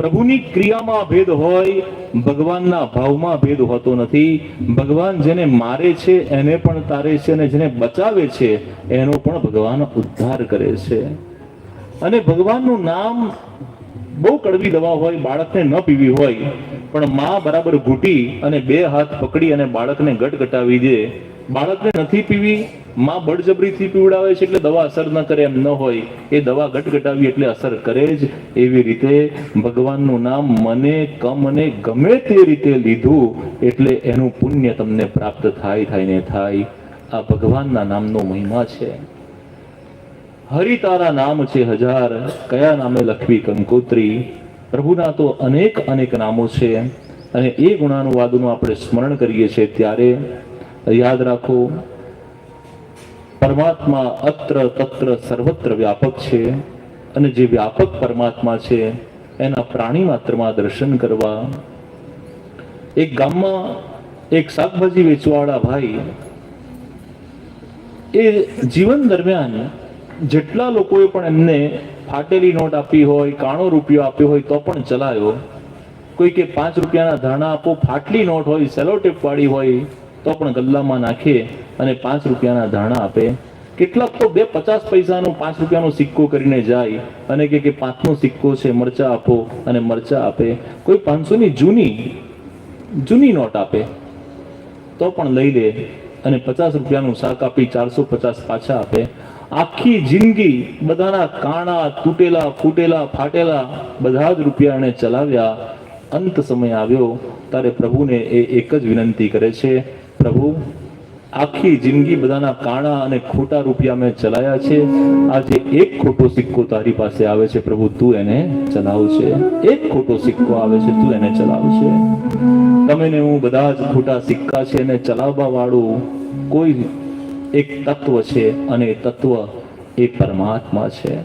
પ્રભુની ક્રિયામાં ભેદ હોય, ભગવાનના ભાવમાં ભેદ હોતો નથી. ભગવાન જેને મારે છે એને પણ તારે છે, અને જેને બચાવે છે એનો પણ ભગવાન ઉદ્ધાર કરે છે. અને ભગવાનનું નામ બહુ કડવી દવા હોય, બાળકને ન પીવી હોય, પણ માં બરાબર ઘૂંટી અને બે હાથ પકડી અને બાળકને ગટગટાવી દે. બાળકને નથી પીવી, માં બળજબરીથી પીવડાવે છે એટલે દવા અસર ન કરે એમ ન હોય, એ દવા ગટગટાવી એટલે અસર કરે જ. એવી રીતે ભગવાનનું નામ મને કમને ગમે તે રીતે લીધું એટલે એનું પુણ્ય તમને પ્રાપ્ત થાય ને થાય. આ ભગવાનના નામનો મહિમા છે. હરિ તારા નામ છે હજાર, કયા નામે લખવી કંકોત્રી. પ્રભુના તો અનેક અનેક નામો છે, અને એ ગુણાનુવાદનું આપણે સ્મરણ કરીએ છીએ ત્યારે યાદ રાખો, પરમાત્મા અત્ર તત્ર સર્વત્ર વ્યાપક છે. અને જે વ્યાપક પરમાત્મા છે એના પ્રાણી માત્રમાં દર્શન કરવા. એક ગામમાં એક શાકભાજી વેચવાવાળા ભાઈ, એ જીવન દરમિયાન જેટલા લોકોએ પણ એમને ફાટેલી નોટ આપી હોય, કાણો રૂપિયો આપ્યો હોય તો પણ ચલાયો. કોઈ કે 5 રૂપિયાના ધાણા આપો, ફાટલી નોટ હોય, સેલોટેપ વાળી હોય તો પણ ગલ્લામાં નાખે અને 5 રૂપિયાના ધાણા આપે. કેટલાક તો 50 પૈસાનો 5 રૂપિયાનો સિક્કો કરીને જાય અને કે 5નો સિક્કો છે, મરચા આપો, અને મરચા આપે. કોઈ 500ની જૂની નોટ આપે તો પણ લઈ લે અને 50 રૂપિયાનું શાક આપી 450 પાછા આપે. આખી જિંદગી બધાના કાણા, તૂટેલા, ફૂટેલા, ફાટેલા બધા જ રૂપિયા એને ચલાવ્યા. અંત સમય આવ્યો ત્યારે પ્રભુને એ એક જ વિનંતી કરે છે, પ્રભુ આખી જિંદગી બધાના કાણા અને ખોટા રૂપિયા મેં ચલાયા છે, આજે એક ખોટો સિક્કો તારી પાસે આવે છે, પ્રભુ તું એને ચલાવશે. એક ખોટો સિક્કો આવે છે, તું એને ચલાવશે. તમે ને હું બધા જ ખોટા સિક્કા છે, એને ચલાવવા વાળું કોઈ એક તત્વ છે, અને એ તત્વ એ પરમાત્મા છે.